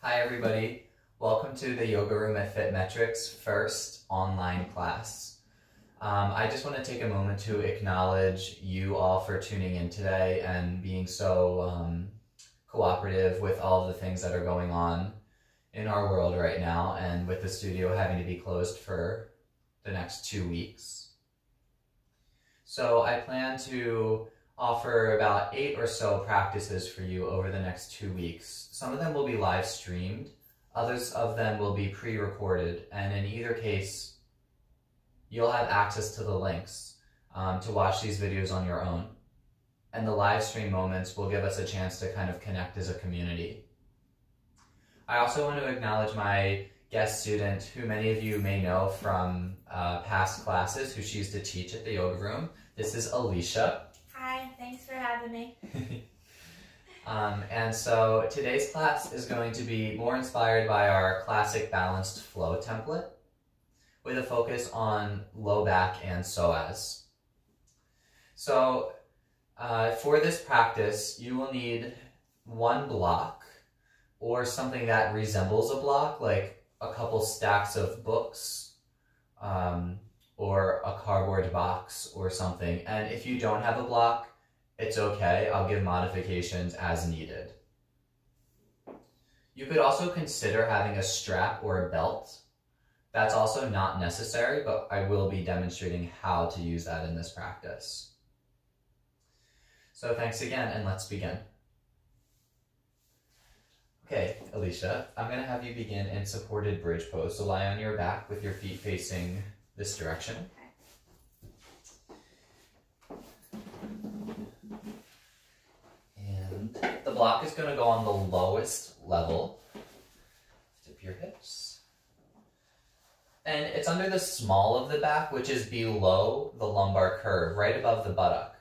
Hi everybody, welcome to the Yoga Room at FitMetric's first online class. I just want to take a moment to acknowledge you all for tuning in today and being so cooperative with all the things that are going on in our world right now, and with the studio having to be closed for the next 2 weeks. So I plan to offer about 8 or so practices for you over the next 2 weeks. Some of them will be live streamed, others of them will be pre-recorded, and in either case, you'll have access to the links to watch these videos on your own. And the live stream moments will give us a chance to kind of connect as a community. I also want to acknowledge my guest student, who many of you may know from past classes, who she used to teach at the Yoga Room. This is Alicia. Hi, thanks for having me. And so today's class is going to be more inspired by our classic balanced flow template with a focus on low back and psoas. So for this practice, you will need one block or something that resembles a block, like a couple stacks of books, or a cardboard box or something. And if you don't have a block, it's okay. I'll give modifications as needed. You could also consider having a strap or a belt. That's also not necessary, but I will be demonstrating how to use that in this practice. So thanks again, and let's begin. Okay, Alicia, I'm going to have you begin in supported bridge pose. So lie on your back with your feet facing this direction. And the block is going to go on the lowest level. Tip your hips. And it's under the small of the back, which is below the lumbar curve, right above the buttock.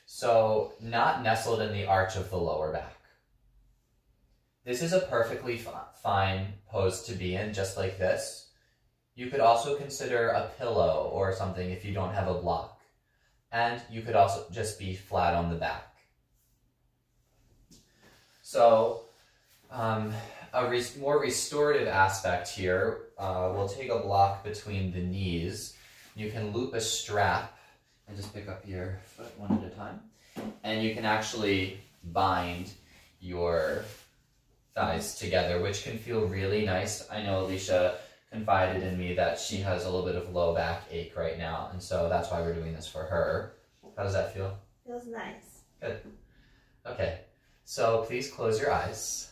So not nestled in the arch of the lower back. This is a perfectly fine pose to be in, just like this. You could also consider a pillow or something if you don't have a block. And you could also just be flat on the back. So a more restorative aspect here, we'll take a block between the knees. You can loop a strap and just pick up your foot one at a time. And you can actually bind your thighs together, which can feel really nice. I know Alicia confided in me that she has a little bit of low back ache right now, and so that's why we're doing this for her. How does that feel? Feels nice. Good. Okay, so please close your eyes.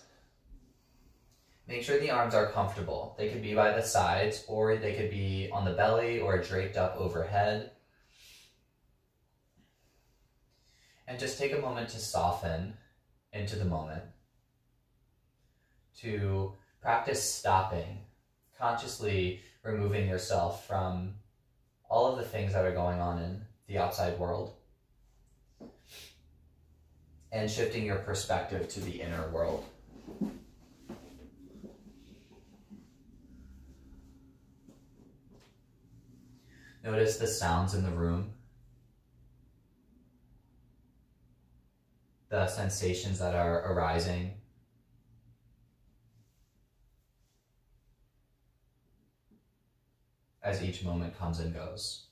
Make sure the arms are comfortable. They could be by the sides, or they could be on the belly or draped up overhead. And just take a moment to soften into the moment, to practice stopping, consciously removing yourself from all of the things that are going on in the outside world, and shifting your perspective to the inner world. Notice the sounds in the room, the sensations that are arising. As each moment comes and goes.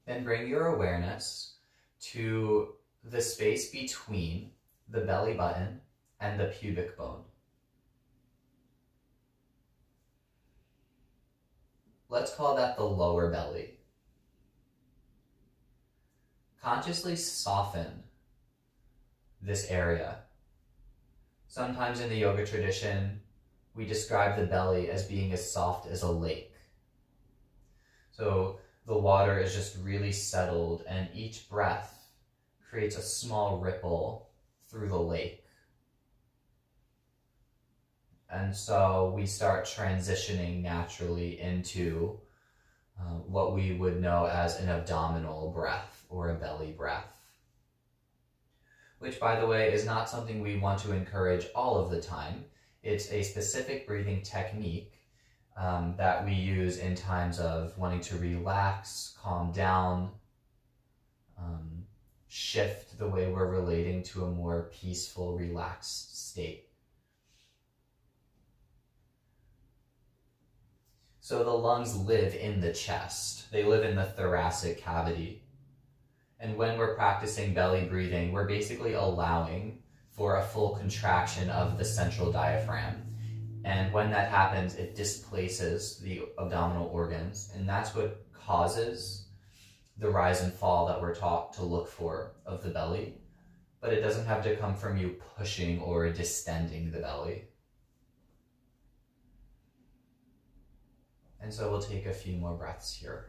Then bring your awareness to the space between the belly button and the pubic bone. Let's call that the lower belly. Consciously soften this area. Sometimes in the yoga tradition, we describe the belly as being as soft as a lake. So the water is just really settled, and each breath creates a small ripple through the lake. And so we start transitioning naturally into what we would know as an abdominal breath or a belly breath, which, by the way, is not something we want to encourage all of the time. It's a specific breathing technique that we use in times of wanting to relax, calm down, shift the way we're relating to a more peaceful, relaxed state. So the lungs live in the chest. They live in the thoracic cavity. And when we're practicing belly breathing, we're basically allowing for a full contraction of the central diaphragm. And when that happens, it displaces the abdominal organs. And that's what causes the rise and fall that we're taught to look for of the belly. But it doesn't have to come from you pushing or distending the belly. And so we'll take a few more breaths here.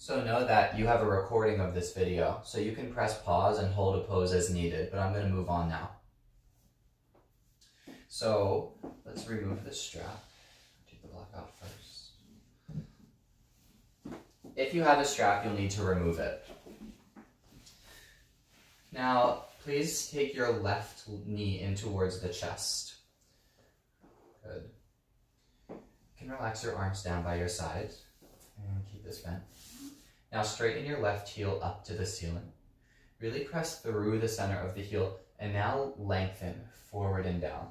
So know that you have a recording of this video, so you can press pause and hold a pose as needed, but I'm going to move on now. So let's remove this strap. Take the block out first. If you have a strap, you'll need to remove it. Now, please take your left knee in towards the chest. Good. You can relax your arms down by your side and keep this bent. Now straighten your left heel up to the ceiling. Really press through the center of the heel and now lengthen forward and down.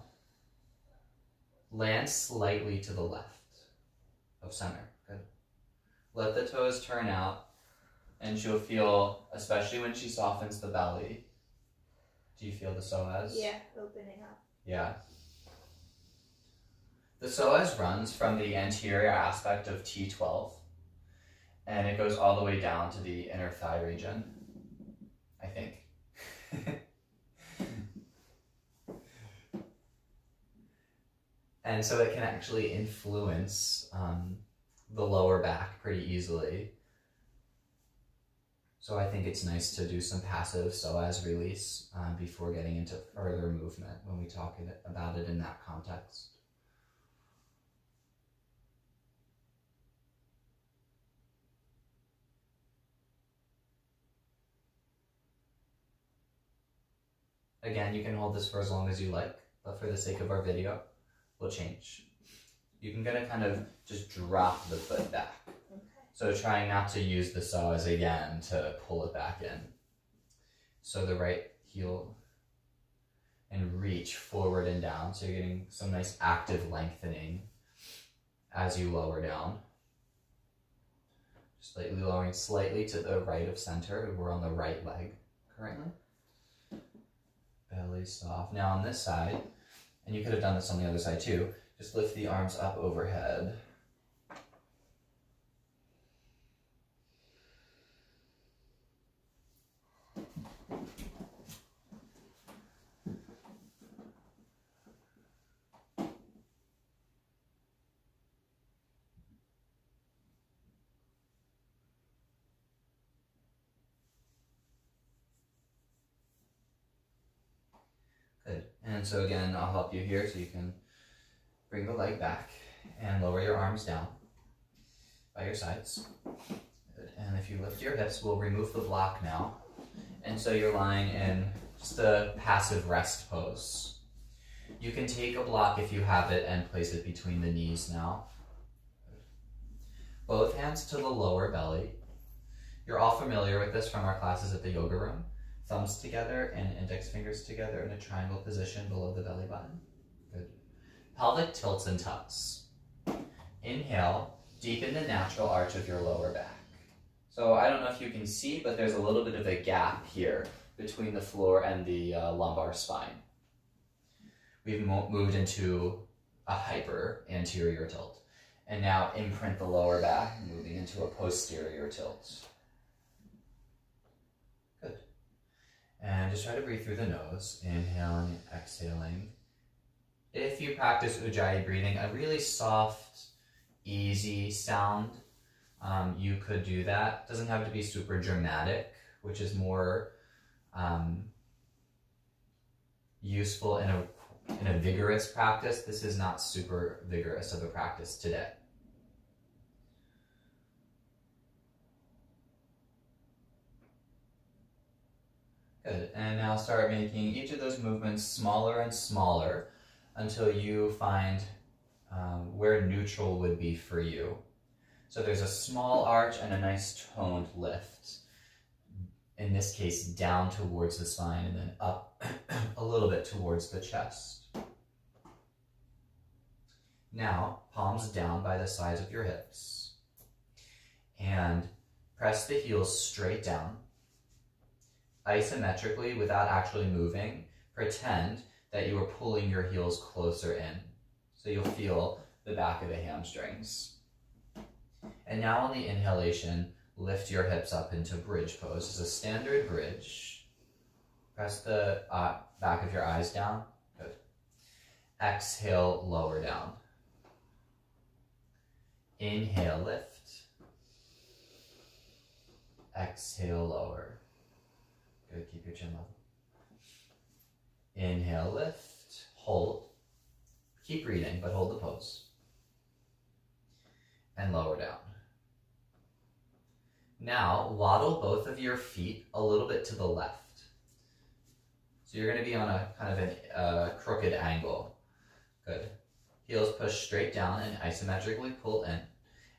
Land slightly to the left of center. Good. Let the toes turn out and she'll feel, especially when she softens the belly. Do you feel the psoas? Yeah, opening up. Yeah. The psoas runs from the anterior aspect of T12. And it goes all the way down to the inner thigh region, I think. And so it can actually influence the lower back pretty easily. So I think it's nice to do some passive psoas release before getting into further movement when we talk about it in that context. Again, you can hold this for as long as you like, but for the sake of our video, we'll change. You can kind of just drop the foot back. Okay. So trying not to use the psoas again to pull it back in. So the right heel and reach forward and down. So you're getting some nice active lengthening as you lower down. Slightly lowering slightly to the right of center. We're on the right leg currently. Belly soft. Now on this side, and you could have done this on the other side too, just lift the arms up overhead. Good. And so again, I'll help you here so you can bring the leg back and lower your arms down by your sides. Good. And if you lift your hips, we'll remove the block now. And so you're lying in just a passive rest pose. You can take a block if you have it and place it between the knees now. Both hands to the lower belly. You're all familiar with this from our classes at the yoga room. Thumbs together and index fingers together in a triangle position below the belly button. Good. Pelvic tilts and tucks. Inhale, deepen the natural arch of your lower back. So I don't know if you can see, but there's a little bit of a gap here between the floor and the lumbar spine. We've moved into a hyper anterior tilt. And now imprint the lower back, moving into a posterior tilt. And just try to breathe through the nose, inhaling, exhaling. If you practice Ujjayi breathing, a really soft, easy sound, you could do that. It doesn't have to be super dramatic, which is more useful in a vigorous practice. This is not super vigorous of a practice today. Good, and now start making each of those movements smaller and smaller until you find where neutral would be for you. So there's a small arch and a nice toned lift. In this case, down towards the spine and then up a little bit towards the chest. Now, palms down by the sides of your hips. And press the heels straight down. Isometrically, without actually moving, pretend that you are pulling your heels closer in. So you'll feel the back of the hamstrings. And now on the inhalation, lift your hips up into bridge pose. It's a standard bridge. Press the back of your eyes down. Good. Exhale, lower down. Inhale, lift. Exhale, lower. Good, keep your chin level. Inhale, lift, hold. Keep breathing, but hold the pose. And lower down. Now, waddle both of your feet a little bit to the left. So you're going to be on a kind of a crooked angle. Good. Heels push straight down and isometrically pull in.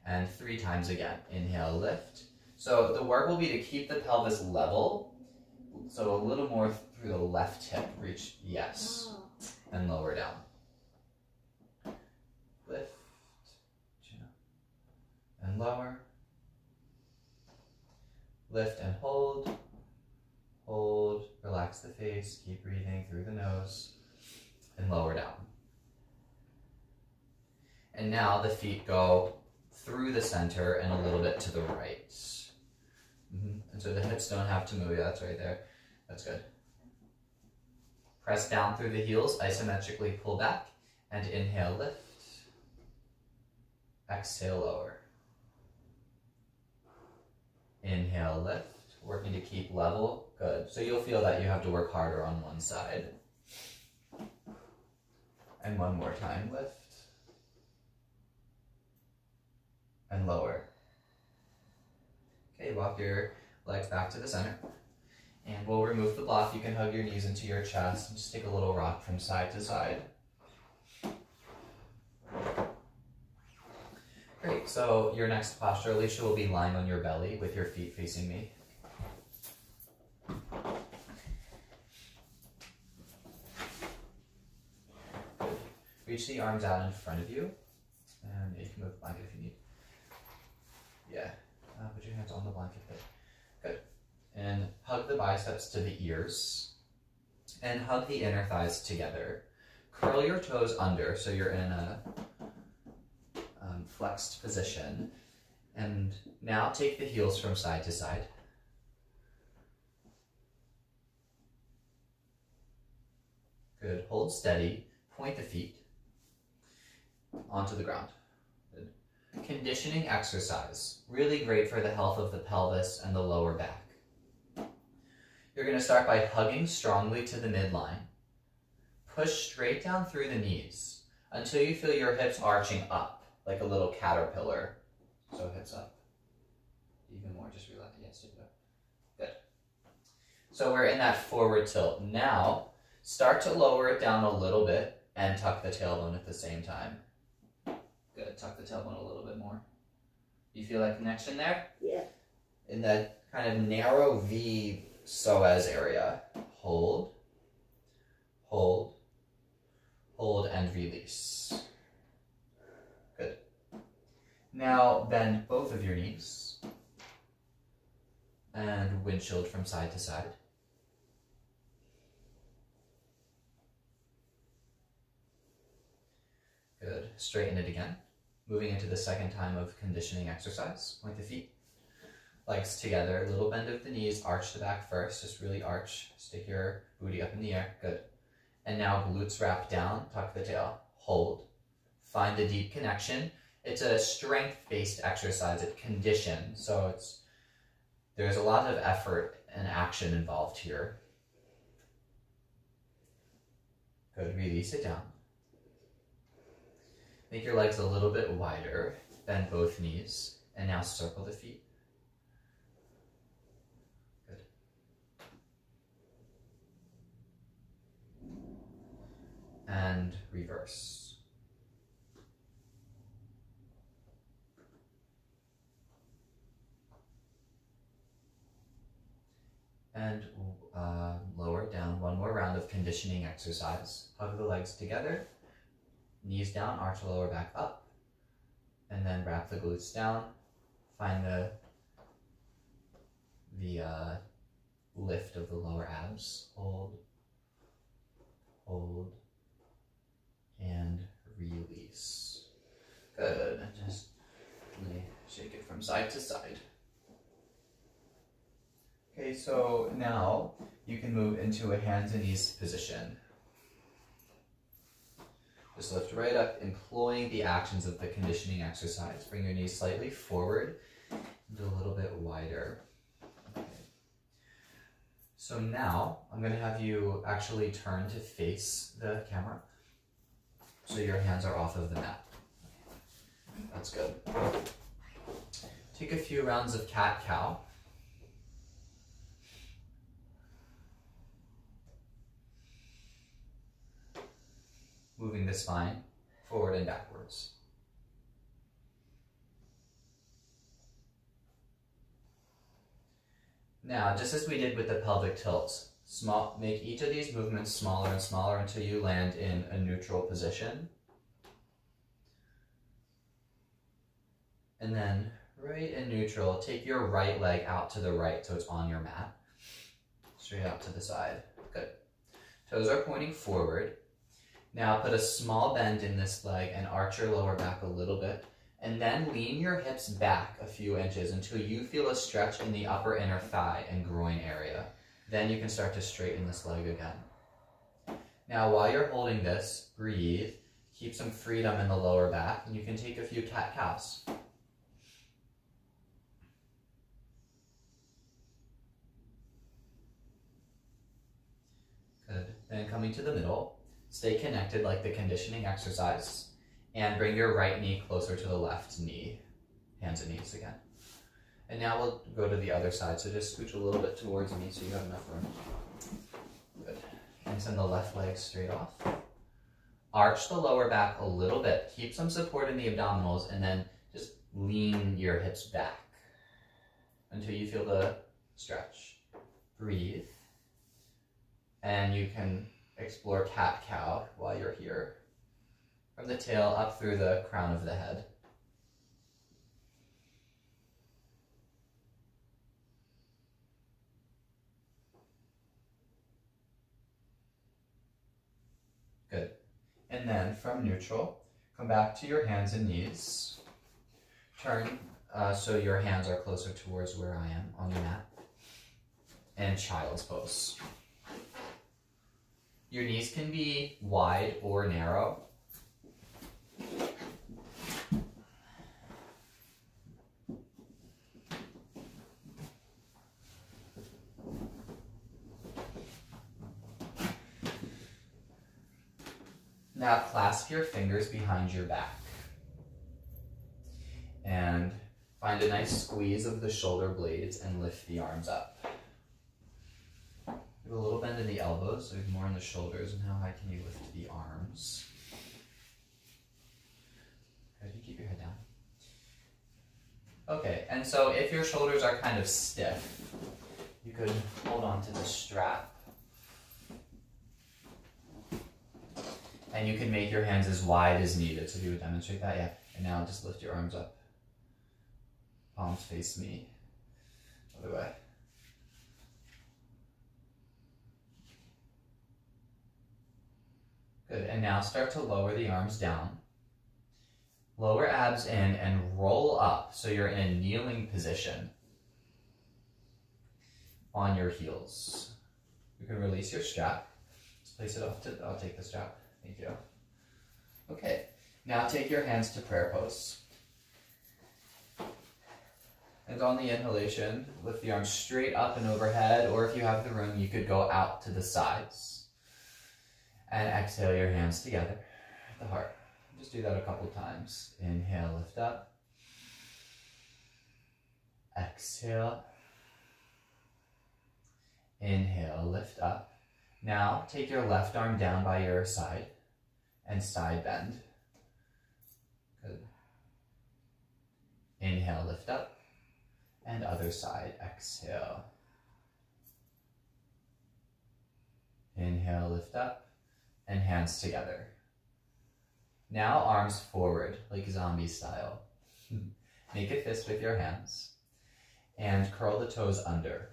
And 3 times again. Inhale, lift. So the work will be to keep the pelvis level. So a little more through the left hip. Reach, yes. And lower down. Lift. Chin up. And lower. Lift and hold. Hold. Relax the face. Keep breathing through the nose. And lower down. And now the feet go through the center and a little bit to the right. And so the hips don't have to move. Yeah, that's right there. That's good. Press down through the heels, isometrically pull back, and inhale, lift. Exhale, lower. Inhale, lift. Working to keep level. Good. So you'll feel that you have to work harder on one side. And one more time, lift. And lower. Okay, walk your legs back to the center. And we'll remove the block. You can hug your knees into your chest and just take a little rock from side to side. Great, so your next posture, Alicia, will be lying on your belly with your feet facing me. Good. Reach the arms out in front of you. And you can move the blanket if you need. Yeah, put your hands on the blanket there. Good. And hug the biceps to the ears. And hug the inner thighs together. Curl your toes under so you're in a flexed position. And now take the heels from side to side. Good. Hold steady. Point the feet onto the ground. Good. Conditioning exercise. Really great for the health of the pelvis and the lower back. You're going to start by hugging strongly to the midline. Push straight down through the knees until you feel your hips arching up like a little caterpillar. So hips up. Even more, just relax. Yes, take it up. Good. So we're in that forward tilt. Now, start to lower it down a little bit and tuck the tailbone at the same time. Good. Tuck the tailbone a little bit more. You feel that connection there? Yeah. In that kind of narrow V psoas area. Hold, hold, hold, and release. Good. Now bend both of your knees and windshield from side to side. Good. Straighten it again. Moving into the second time of conditioning exercise. Point the feet. Legs together, little bend of the knees, arch the back first, just really arch, stick your booty up in the air, good. And now glutes wrap down, tuck the tail, hold. Find the deep connection, It's a strength-based exercise. It's conditioned, so there's a lot of effort and action involved here. Good, release it down. Make your legs a little bit wider, bend both knees, and now circle the feet. Good. And reverse. And lower down, one more round of conditioning exercise. Hug the legs together, knees down, arch the lower back up, and then wrap the glutes down. Find the lift of the lower abs. Hold, hold, and release. Good, and just shake it from side to side. Okay, so now you can move into a hands and knees position. Just lift right up, employing the actions of the conditioning exercise. Bring your knees slightly forward and a little bit wider. Okay. So now I'm going to have you actually turn to face the camera so your hands are off of the mat. That's good. Take a few rounds of cat-cow. Moving the spine forward and backwards. Now, just as we did with the pelvic tilts, make each of these movements smaller and smaller until you land in a neutral position. And then, right in neutral, take your right leg out to the right so it's on your mat. Straight out to the side. Good. Toes are pointing forward. Now put a small bend in this leg and arch your lower back a little bit, and then lean your hips back a few inches until you feel a stretch in the upper inner thigh and groin area. Then you can start to straighten this leg again. Now while you're holding this, breathe, keep some freedom in the lower back, and you can take a few cat-cows. Good. Then coming to the middle. Stay connected like the conditioning exercise, and bring your right knee closer to the left knee. Hands and knees again. And now we'll go to the other side, so just scooch a little bit towards me so you have enough room. Good. And send the left leg straight off. Arch the lower back a little bit. Keep some support in the abdominals, and then just lean your hips back until you feel the stretch. Breathe. And you can explore cat-cow while you're here. From the tail up through the crown of the head. Good. And then from neutral, come back to your hands and knees. Turn so your hands are closer towards where I am on the mat. And child's pose. Your knees can be wide or narrow. Now clasp your fingers behind your back. And find a nice squeeze of the shoulder blades and lift the arms up. A little bend in the elbows, so more in the shoulders, and how high can you lift the arms? Good, you keep your head down. Okay, and so if your shoulders are kind of stiff, you could hold on to the strap. And you can make your hands as wide as needed, so if you would demonstrate that, yeah. And now just lift your arms up. Palms face me. Other way. Good, and now start to lower the arms down. Lower abs in and roll up so you're in a kneeling position on your heels. You can release your strap. Just place it off I'll take the strap. Thank you. Okay, now take your hands to prayer pose. And on the inhalation, lift the arms straight up and overhead, or if you have the room, you could go out to the sides. And exhale your hands together at the heart. Just do that a couple times. Inhale, lift up. Exhale. Inhale, lift up. Now take your left arm down by your side and side bend. Good. Inhale, lift up. And other side, exhale. Inhale, lift up. And hands together. Now arms forward, like zombie style. Make a fist with your hands. And curl the toes under.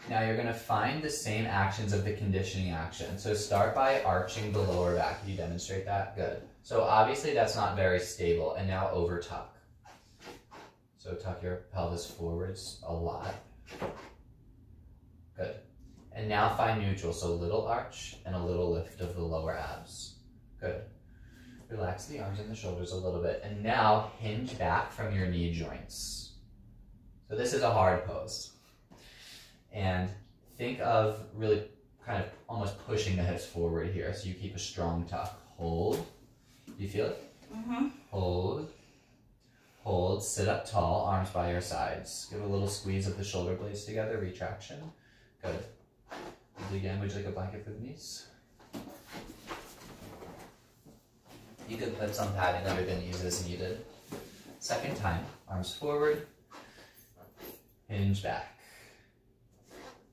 Now you're going to find the same actions of the conditioning action. So start by arching the lower back. Can you demonstrate that? Good. So obviously that's not very stable. And now over tuck. So tuck your pelvis forwards a lot. Good. And now find neutral. So little arch and a little lift of the lower abs. Good. Relax the arms and the shoulders a little bit. And now hinge back from your knee joints. So this is a hard pose. And think of really kind of almost pushing the hips forward here. So you keep a strong tuck. Hold. Do you feel it? Mm-hmm. Hold. Hold. Sit up tall, arms by your sides. Give a little squeeze of the shoulder blades together. Retraction. Good. Again, would you like a blanket for the knees? You could put some padding under the knees as needed. Second time. Arms forward. Hinge back.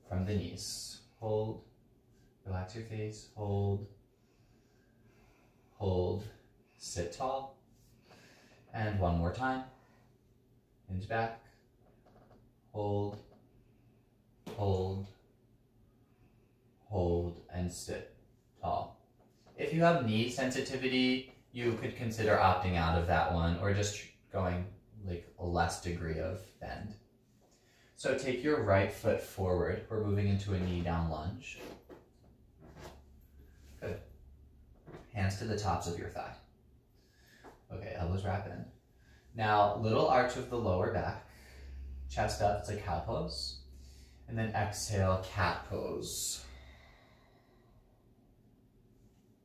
From the knees. Hold. Relax your face. Hold. Hold. Sit tall. And one more time. Hinge back. Hold. Hold. Hold. And sit tall. If you have knee sensitivity, you could consider opting out of that one or just going like a less degree of bend. So take your right foot forward. We're moving into a knee down lunge. Good. Hands to the tops of your thigh. Okay, elbows wrap in. Now, little arch of the lower back. Chest up, it's a cow pose. And then exhale, cat pose.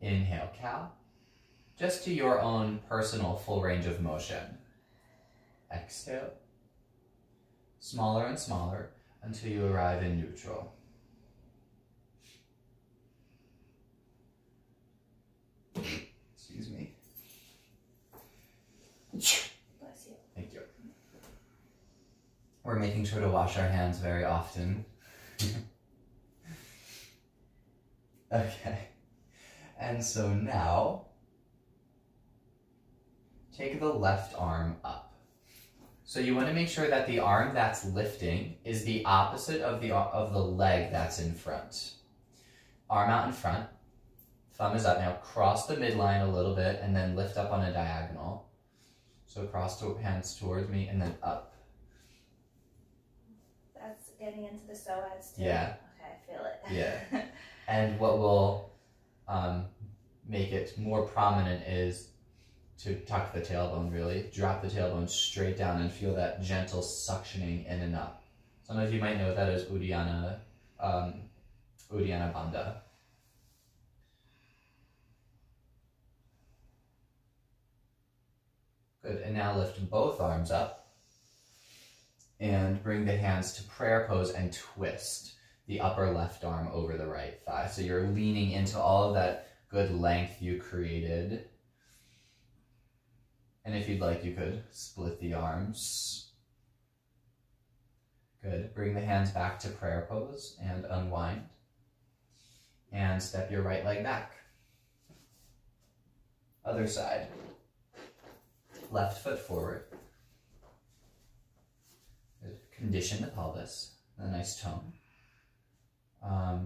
Inhale, cow. Just to your own personal full range of motion. Exhale. Smaller and smaller until you arrive in neutral. Excuse me. Bless you. Thank you. We're making sure to wash our hands very often. Okay. And so now, take the left arm up. So you want to make sure that the arm that's lifting is the opposite of the leg that's in front. Arm out in front, thumb is up. Now cross the midline a little bit and then lift up on a diagonal. So cross hands towards me and then up. That's getting into the psoas too. Yeah. Okay, I feel it. Yeah. And what will make it more prominent is to tuck the tailbone, really. Drop the tailbone straight down and feel that gentle suctioning in and up. Some of you might know that as Uddiyana Bandha. Good, and now lift both arms up and bring the hands to prayer pose and twist the upper left arm over the right thigh. So you're leaning into all of that good length you created. And if you'd like, you could split the arms. Good. Bring the hands back to prayer pose and unwind. And step your right leg back. Other side. Left foot forward. Good. Condition the pelvis. A nice tone.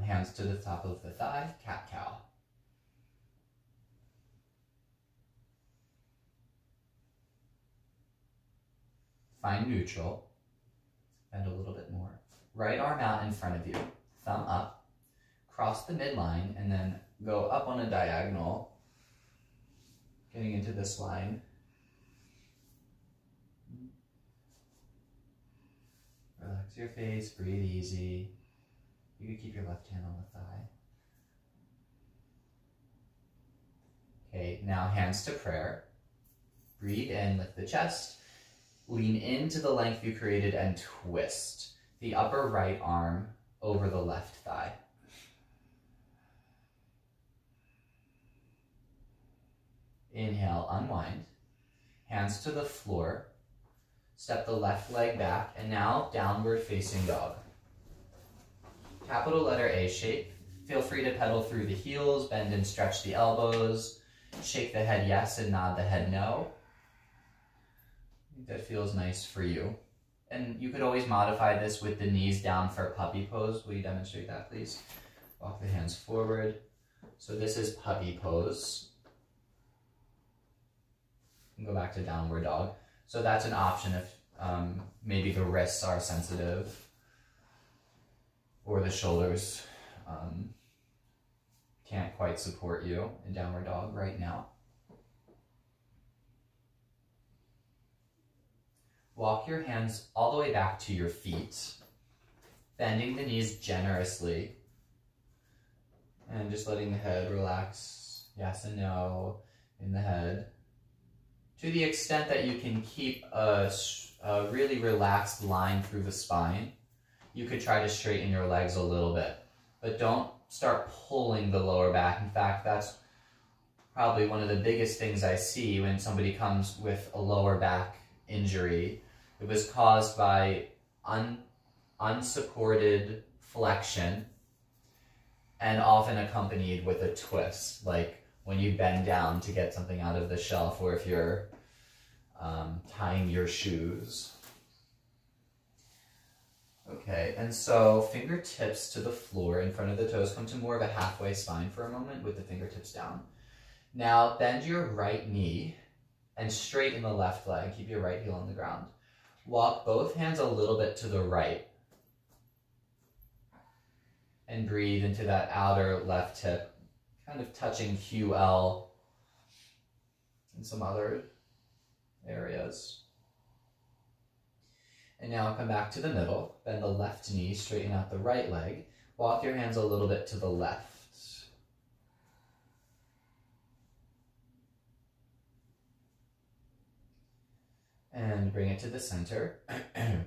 Hands to the top of the thigh. Cat-cow. Find neutral, bend a little bit more. Right arm out in front of you, thumb up, cross the midline, and then go up on a diagonal, getting into this line. Relax your face, breathe easy. You can keep your left hand on the thigh. Okay, now hands to prayer. Breathe in, lift the chest. Lean into the length you created and twist the upper right arm over the left thigh. Inhale, unwind. Hands to the floor. Step the left leg back, and now downward facing dog. Capital letter A shape. Feel free to pedal through the heels, bend and stretch the elbows, shake the head yes and nod the head no. I think that feels nice for you. And you could always modify this with the knees down for puppy pose. Will you demonstrate that, please? Walk the hands forward. So this is puppy pose. And go back to downward dog. So that's an option if maybe the wrists are sensitive or the shoulders can't quite support you in downward dog right now. Walk your hands all the way back to your feet, bending the knees generously and just letting the head relax, yes and no, in the head. To the extent that you can keep a really relaxed line through the spine, you could try to straighten your legs a little bit, but don't start pulling the lower back. In fact, that's probably one of the biggest things I see when somebody comes with a lower back injury. It was caused by unsupported flexion and often accompanied with a twist, like when you bend down to get something out of the shelf, or if you're tying your shoes. Okay, and so fingertips to the floor in front of the toes. Come to more of a halfway spine for a moment with the fingertips down. Now bend your right knee and straighten the left leg. Keep your right heel on the ground. Walk both hands a little bit to the right. And breathe into that outer left hip, kind of touching QL and some other areas. And now come back to the middle. Bend the left knee, straighten out the right leg. Walk your hands a little bit to the left. And bring it to the center.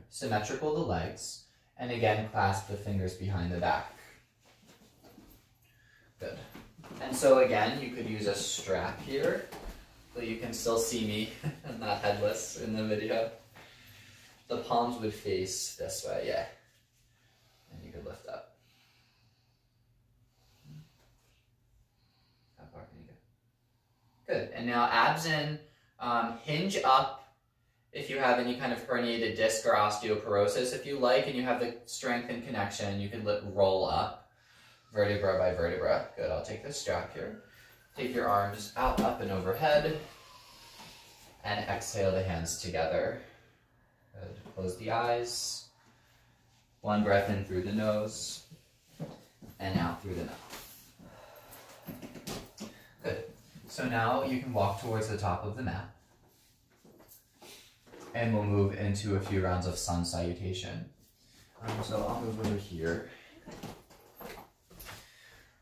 Symmetrical the legs. And again, clasp the fingers behind the back. Good. And so again, you could use a strap here, so you can still see me, not headless in the video. The palms would face this way, yeah. And you could lift up. How far can you go? Good. And now abs in, hinge up if you have any kind of herniated disc or osteoporosis. If you like and you have the strength and connection, you can roll up, vertebra by vertebra. Good, I'll take this strap here. Take your arms out, up, and overhead. And exhale the hands together. Good. Close the eyes. One breath in through the nose. And out through the mouth. Good. So now you can walk towards the top of the mat. And we'll move into a few rounds of sun salutation. So I'll move over here.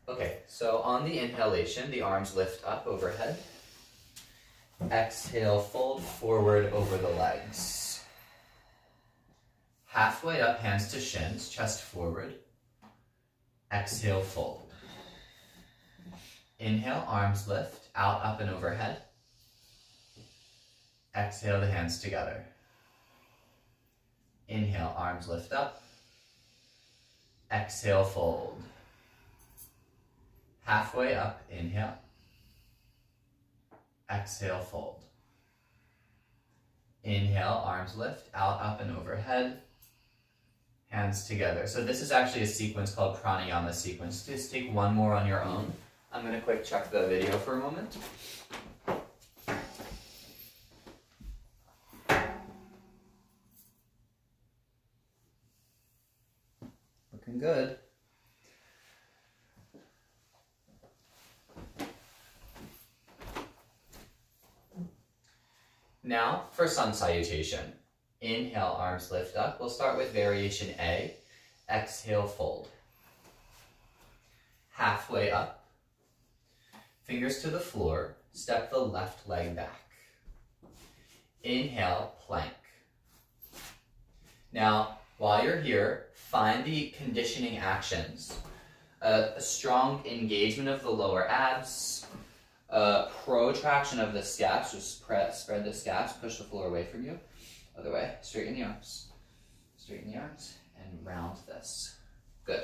Okay, so on the inhalation, the arms lift up overhead. Exhale, fold forward over the legs. Halfway up, hands to shins, chest forward. Exhale, fold. Inhale, arms lift, out, up, and overhead. Exhale, the hands together. Inhale, arms lift up. Exhale, fold. Halfway up, inhale. Exhale, fold. Inhale, arms lift, out, up, and overhead. Hands together. So this is actually a sequence called pranayama sequence. Just take one more on your own. I'm going to quick check the video for a moment. Looking good. Now for sun salutation. Inhale, arms lift up. We'll start with variation A. Exhale, fold. Halfway up. Fingers to the floor. Step the left leg back. Inhale, plank. Now, while you're here, find the conditioning actions. A strong engagement of the lower abs, protraction of the scaps, just spread the scaps, push the floor away from you. Other way, straighten the arms. Straighten the arms and round this. Good.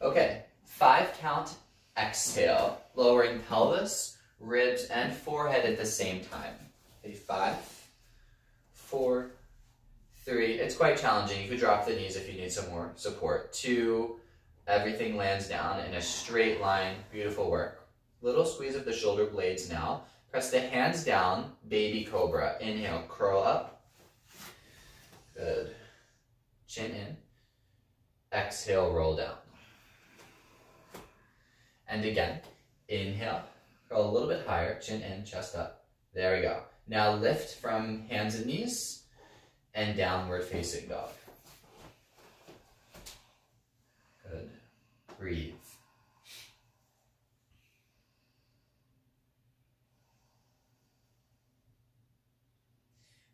Okay, 5 count, exhale, lowering pelvis, ribs, and forehead at the same time. Okay, 5, 4, 3, it's quite challenging. You could drop the knees if you need some more support. 2, everything lands down in a straight line, beautiful work. Little squeeze of the shoulder blades now. Press the hands down, baby cobra. Inhale, curl up. Good. Chin in. Exhale, roll down. And again, inhale, curl a little bit higher, chin in, chest up. There we go. Now lift from hands and knees and downward facing dog. Good. Breathe.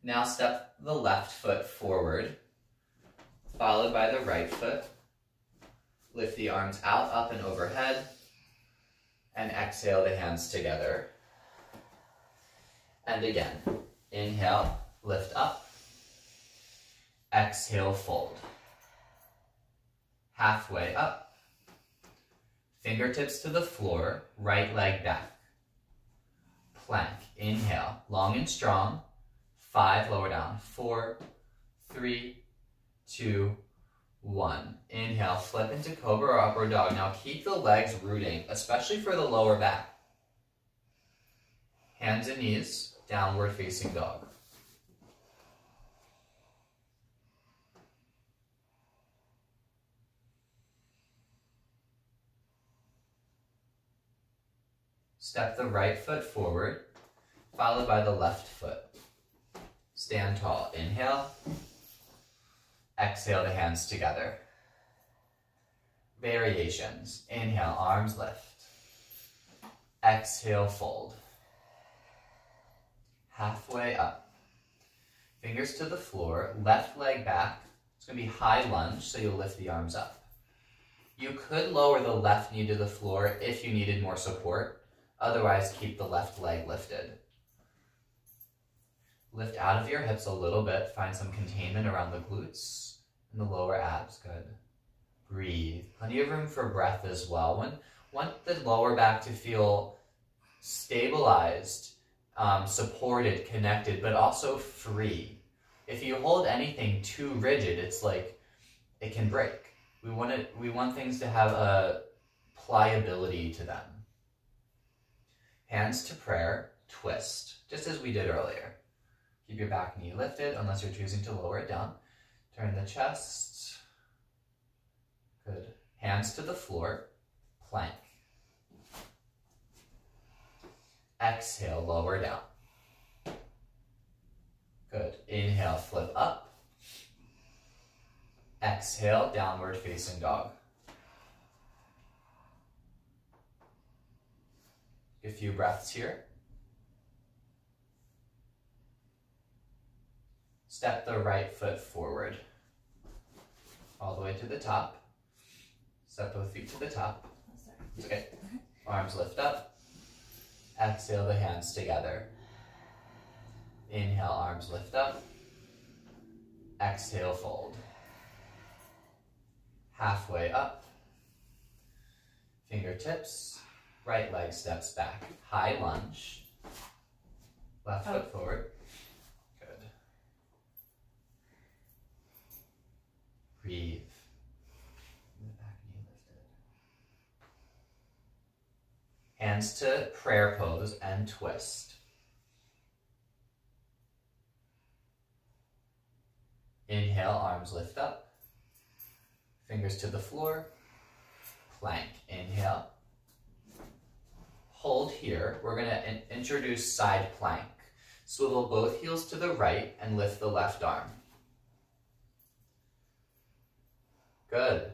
Now step the left foot forward, followed by the right foot. Lift the arms out, up and overhead, and exhale the hands together. And again, inhale, lift up. Exhale, fold. Halfway up. Fingertips to the floor, right leg back. Plank, inhale, long and strong. 5, lower down. 4, 3, 2, 1. Inhale, flip into cobra or upward dog. Now keep the legs rooting, especially for the lower back. Hands and knees, downward facing dog. Step the right foot forward, followed by the left foot. Stand tall. Inhale. Exhale the hands together. Variations. Inhale, arms lift. Exhale, fold. Halfway up. Fingers to the floor, left leg back. It's going to be high lunge, so you'll lift the arms up. You could lower the left knee to the floor if you needed more support. Otherwise, keep the left leg lifted. Lift out of your hips a little bit. Find some containment around the glutes and the lower abs. Good. Breathe. Plenty of room for breath as well. Want the lower back to feel stabilized, supported, connected, but also free. If you hold anything too rigid, it's like it can break. We want things to have a pliability to them. Hands to prayer, twist, just as we did earlier. Keep your back knee lifted unless you're choosing to lower it down. Turn the chest. Good. Hands to the floor. Plank. Exhale, lower down. Good. Inhale, flip up. Exhale, downward facing dog. A few breaths here. Step the right foot forward, all the way to the top. Step both feet to the top. It's okay. Arms lift up. Exhale the hands together. Inhale, arms lift up. Exhale, fold. Halfway up. Fingertips. Right leg steps back. High lunge. Left foot forward. Breathe. The back knee lifted. Hands to prayer pose and twist. Inhale, arms lift up. Fingers to the floor. Plank. Inhale. Hold here. We're going to introduce side plank. Swivel both heels to the right and lift the left arm. Good.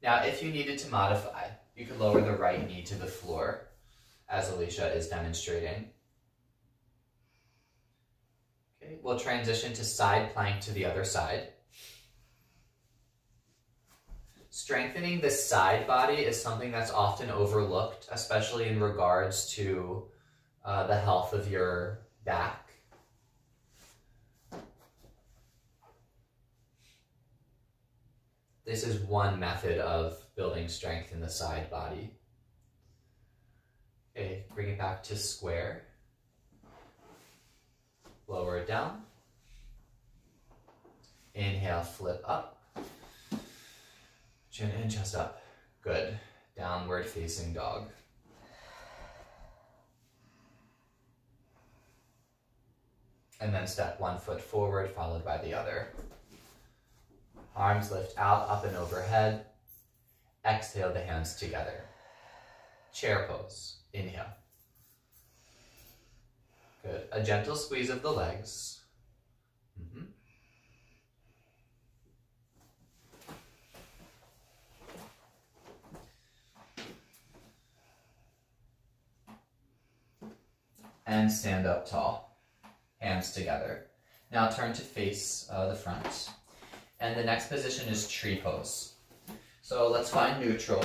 Now, if you needed to modify, you could lower the right knee to the floor, as Alicia is demonstrating. Okay, we'll transition to side plank to the other side. Strengthening the side body is something that's often overlooked, especially in regards to the health of your back. This is one method of building strength in the side body. Okay, bring it back to square. Lower it down. Inhale, flip up. Chin in, chest up. Good. Downward facing dog. And then step one foot forward, followed by the other. Arms lift out, up and overhead. Exhale the hands together. Chair pose. Inhale. Good. A gentle squeeze of the legs. And stand up tall. Hands together. Now turn to face the front. And the next position is tree pose. So let's find neutral.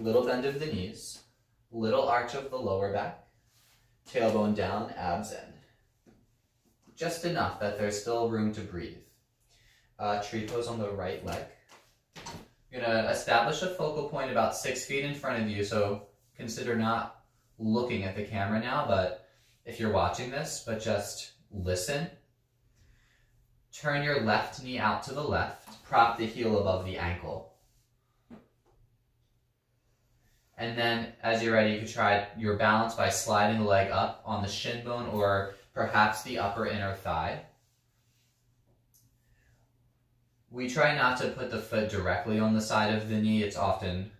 Little bend of the knees. Little arch of the lower back. Tailbone down, abs in. Just enough that there's still room to breathe. Tree pose on the right leg. You're going to establish a focal point about 6 feet in front of you, so consider not looking at the camera now, but if you're watching this, but just listen. Turn your left knee out to the left, prop the heel above the ankle. And then, as you're ready, you could try your balance by sliding the leg up on the shin bone or perhaps the upper inner thigh. We try not to put the foot directly on the side of the knee. It's often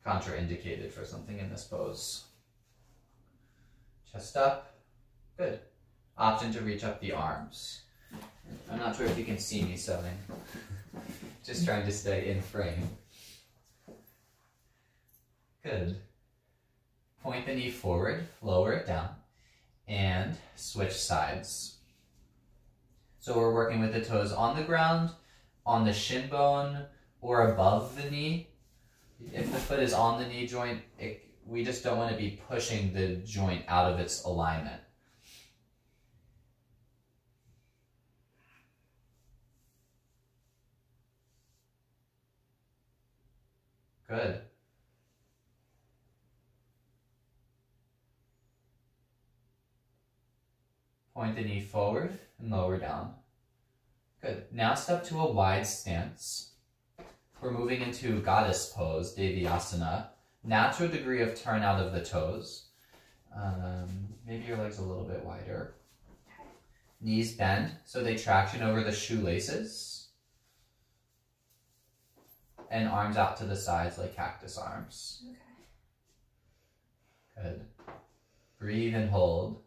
contraindicated for something in this pose. Chest up. Good. Option to reach up the arms. I'm not sure if you can see me sewing. Just trying to stay in frame. Good. Point the knee forward, lower it down, and switch sides. So we're working with the toes on the ground, on the shin bone, or above the knee. If the foot is on the knee joint, we just don't want to be pushing the joint out of its alignment. Good. Point the knee forward and lower down. Good. Now step to a wide stance. We're moving into goddess pose, Devyasana. Natural degree of turn out of the toes. Maybe your legs a little bit wider. Knees bend so they traction over the shoelaces. And arms out to the sides like cactus arms. Okay. Good. Breathe and hold.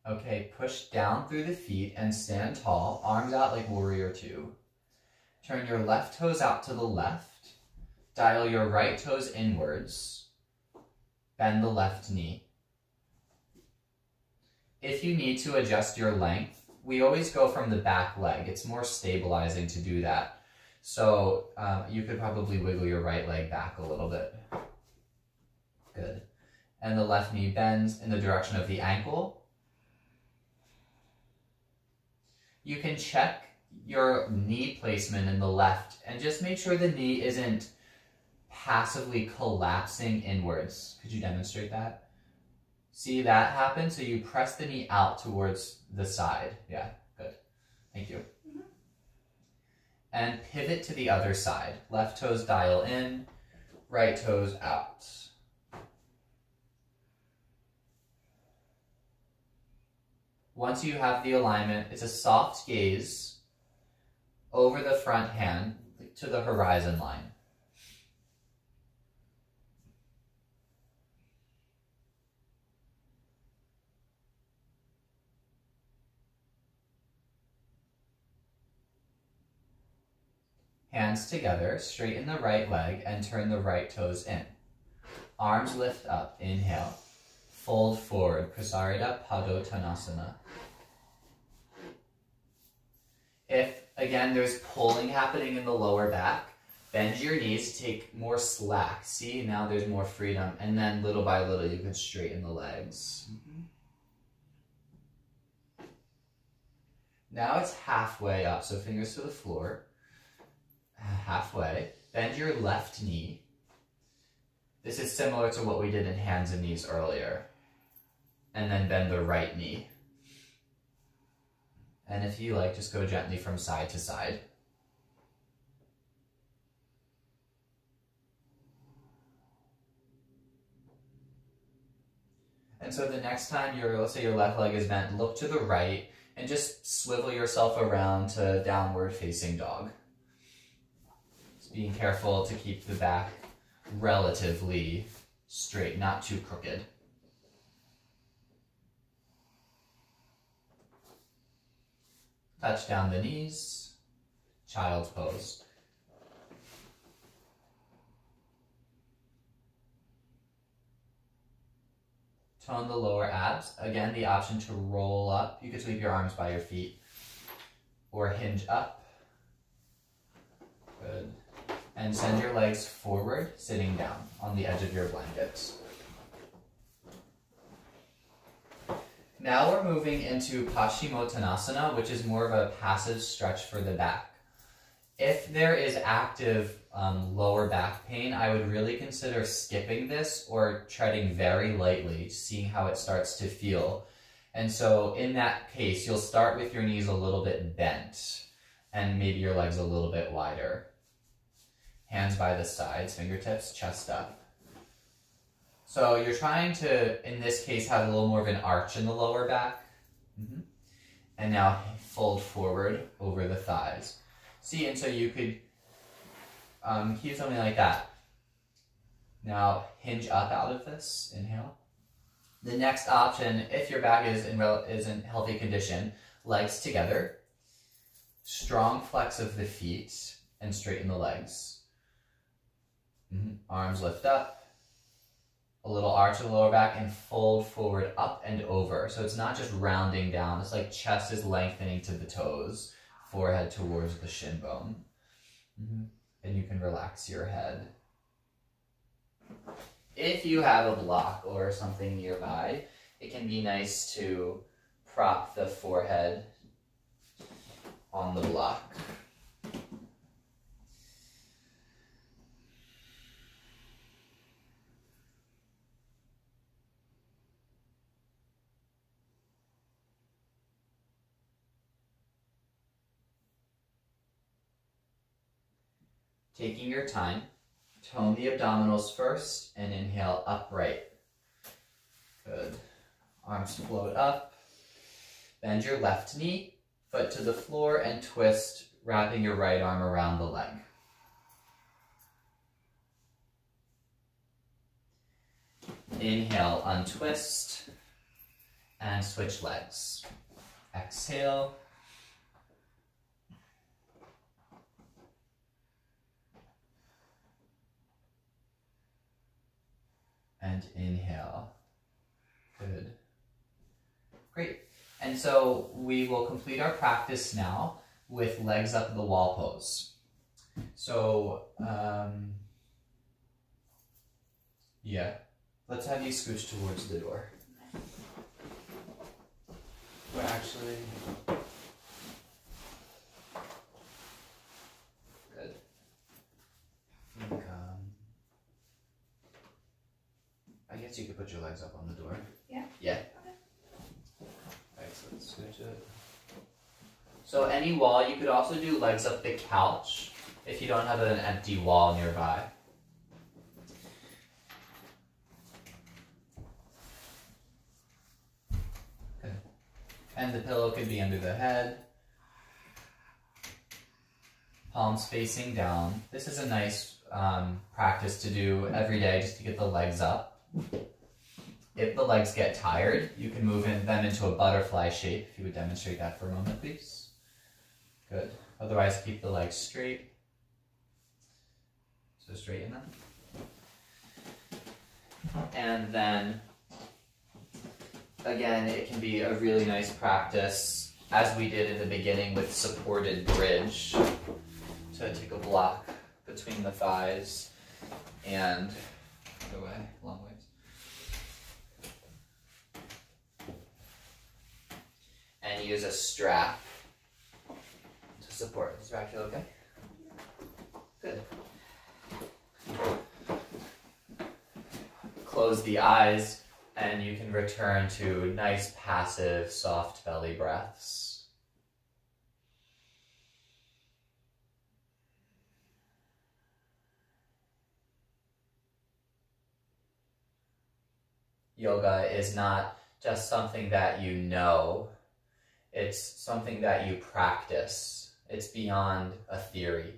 Okay, push down through the feet and stand tall, arms out like warrior two. Turn your left toes out to the left. Dial your right toes inwards. Bend the left knee. If you need to adjust your length, we always go from the back leg. It's more stabilizing to do that. So you could probably wiggle your right leg back a little bit. Good. And the left knee bends in the direction of the ankle. You can check your knee placement in the left and just make sure the knee isn't passively collapsing inwards. Could you demonstrate that? See that happen? So you press the knee out towards the side. Yeah, good. Thank you. Mm-hmm. And pivot to the other side. Left toes dial in, right toes out. once you have the alignment, it's a soft gaze over the front hand to the horizon line. Hands together, straighten the right leg and turn the right toes in. Arms lift up, inhale. Fold forward, Paschimottanasana. If, again, there's pulling happening in the lower back, bend your knees, take more slack. See, now there's more freedom. And then little by little, you can straighten the legs. Now it's halfway up, so fingers to the floor. Halfway. Bend your left knee. This is similar to what we did in hands and knees earlier. And then bend the right knee. And if you like, just go gently from side to side. And so the next time let's say your left leg is bent, look to the right and just swivel yourself around to downward facing dog. Just being careful to keep the back relatively straight, not too crooked. Touch down the knees, child's pose. Tone the lower abs. Again, the option to roll up. You could sweep your arms by your feet or hinge up. Good. And send your legs forward, sitting down on the edge of your blankets. Now we're moving into Paschimottanasana, which is more of a passive stretch for the back. If there is active lower back pain, I would really consider skipping this or treading very lightly, seeing how it starts to feel. And so in that case, you'll start with your knees a little bit bent and maybe your legs a little bit wider. Hands by the sides, fingertips, chest up. So you're trying to, in this case, have a little more of an arch in the lower back. And now fold forward over the thighs. See, and so you could keep something like that. Now hinge up out of this, inhale. The next option, if your back is in healthy condition, legs together, strong flex of the feet, and straighten the legs. Arms lift up. A little arch in the lower back and fold forward up and over. So it's not just rounding down. It's like chest is lengthening to the toes, forehead towards the shin bone. And you can relax your head. If you have a block or something nearby, it can be nice to prop the forehead on the block. Taking your time, tone the abdominals first and inhale upright. Good. Arms float up. Bend your left knee, foot to the floor and twist, wrapping your right arm around the leg. Inhale, untwist and switch legs. Exhale. And inhale. Good. Great. And so we will complete our practice now with legs up the wall pose. So, yeah, let's have you scooch towards the door. But actually, good. I guess you could put your legs up on the door. Yeah. Yeah. Okay. Alright, so let's switch it. So any wall, you could also do legs up the couch if you don't have an empty wall nearby. Good. And the pillow could be under the head. Palms facing down. This is a nice practice to do every day just to get the legs up. If the legs get tired, you can move them into a butterfly shape. If you would demonstrate that for a moment, please. Good. Otherwise, keep the legs straight. So straighten them. And then, again, it can be a really nice practice, as we did in the beginning with supported bridge, to take a block between the thighs and other way, long ways. And use a strap to support. Does your back feel okay? Good. Close the eyes, and you can return to nice, passive, soft belly breaths. Yoga is not just something that you know, it's something that you practice. It's beyond a theory.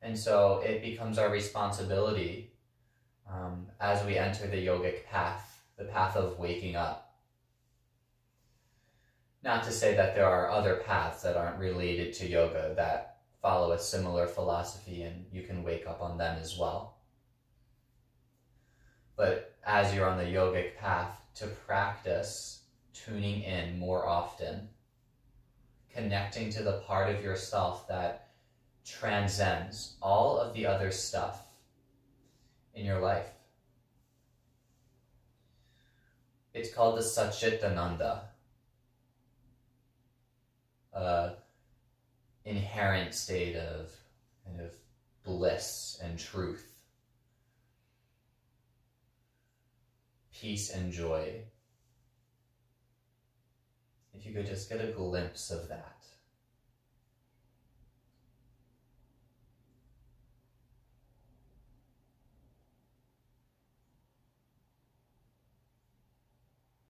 And so it becomes our responsibility as we enter the yogic path, the path of waking up. Not to say that there are other paths that aren't related to yoga that follow a similar philosophy and you can wake up on them as well. But as you're on the yogic path, to practice tuning in more often, connecting to the part of yourself that transcends all of the other stuff in your life. It's called the Satchitananda, inherent state of kind of bliss and truth. Peace and joy. If you could just get a glimpse of that.